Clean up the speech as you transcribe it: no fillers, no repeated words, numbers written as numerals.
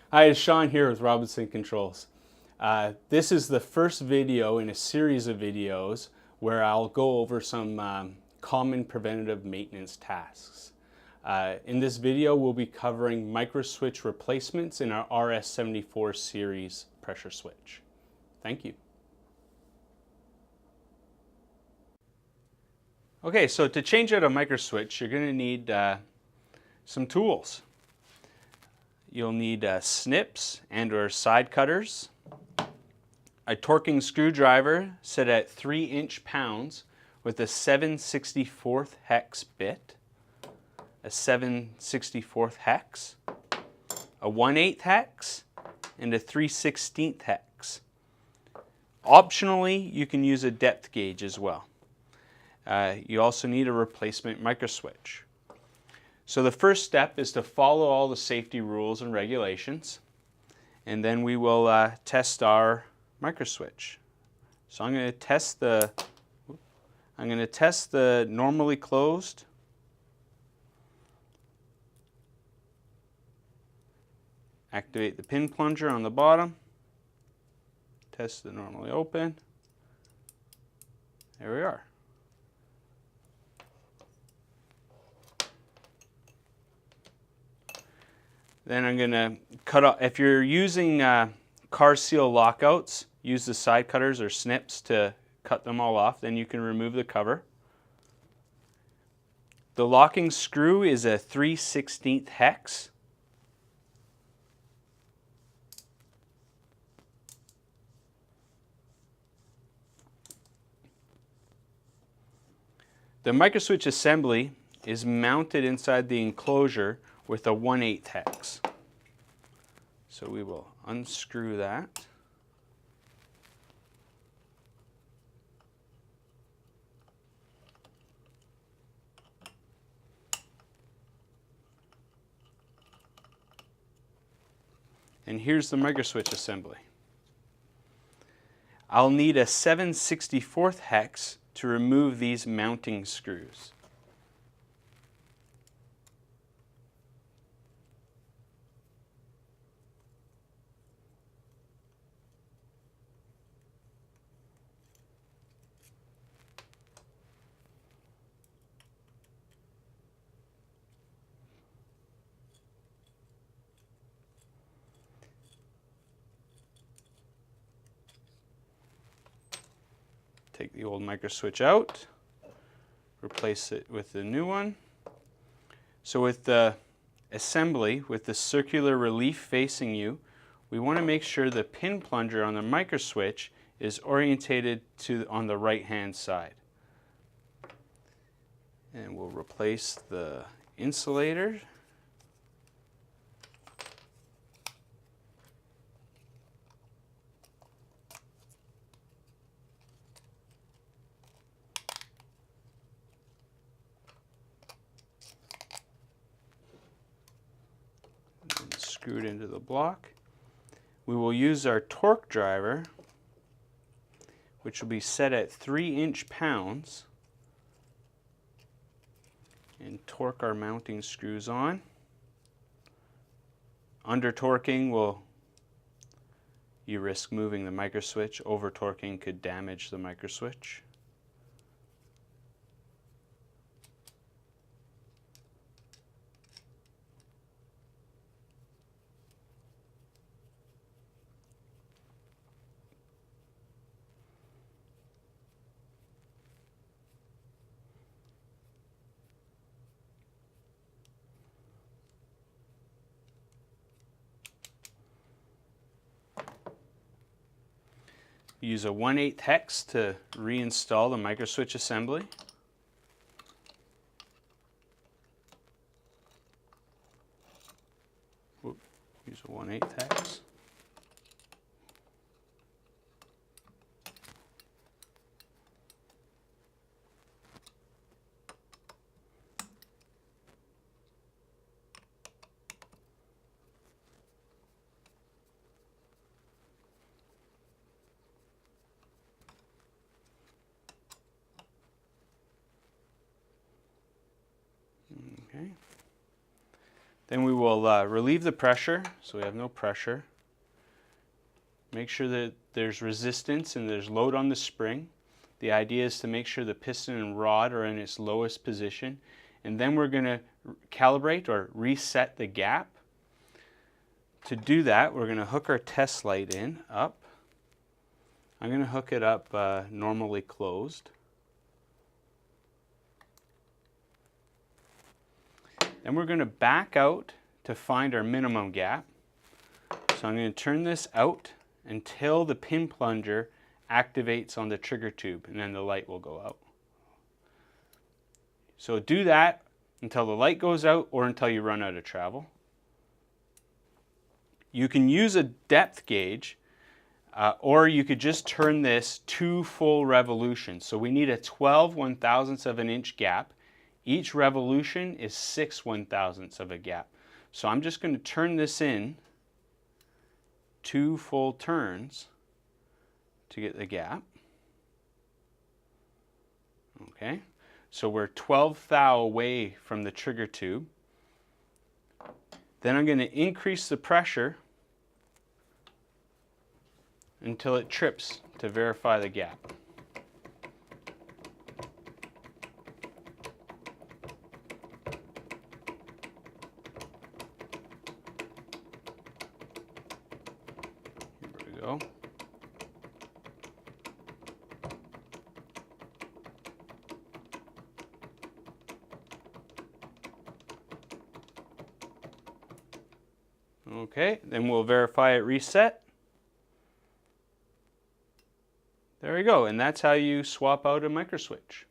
Hi, it's Sean here with Robinson Controls. This is the first video in a series of videos where I'll go over some common preventative maintenance tasks. In this video, we'll be covering microswitch replacements in our RS74 series pressure switch. Thank you. Okay, so to change out a microswitch, you're going to need some tools. You'll need snips and or side cutters, a torquing screwdriver set at 3" pounds with a 7/64 hex bit, a 7/64 hex, a 1/8 hex, and a 3/16 hex. Optionally, you can use a depth gauge as well. You also need a replacement microswitch. So the first step is to follow all the safety rules and regulations, and then we will test our microswitch. So I'm going to test the normally closed, activate the pin plunger on the bottom, test the normally open. There we are. Then I'm going to cut off, if you're using car seal lockouts, use the side cutters or snips to cut them all off, then you can remove the cover. The locking screw is a 3/16 hex. The microswitch assembly is mounted inside the enclosure with a 1/8 hex. So we will unscrew that. And here's the microswitch assembly. I'll need a 7/64 hex to remove these mounting screws. Take the old microswitch out, replace it with the new one. So with the assembly, with the circular relief facing you, we want to make sure the pin plunger on the microswitch is orientated on the right hand side. And we'll replace the insulator. Screwed into the block. We will use our torque driver, which will be set at 3" pounds, and torque our mounting screws on. Under torquing you risk moving the microswitch. Over torquing could damage the microswitch. Use a 1/8 hex to reinstall the microswitch assembly. Use a 1/8 hex. Okay. Then we will relieve the pressure, so we have no pressure. Make sure that there's resistance and there's load on the spring. The idea is to make sure the piston and rod are in its lowest position. And then we're going to calibrate or reset the gap. To do that, we're going to hook our test light in up. I'm going to hook it up normally closed. Then we're going to back out to find our minimum gap. So I'm going to turn this out until the pin plunger activates on the trigger tube, and then the light will go out. So do that until the light goes out or until you run out of travel. You can use a depth gauge, or you could just turn this 2 full revolutions. So we need a 12 1/1000ths of an inch gap. Each revolution is 6 1/1000ths of a gap. So I'm just going to turn this in 2 full turns to get the gap. Okay, so we're 12 thou away from the trigger tube. Then I'm going to increase the pressure until it trips to verify the gap. Here we go. Okay, then we'll verify it reset. There we go, and that's how you swap out a microswitch.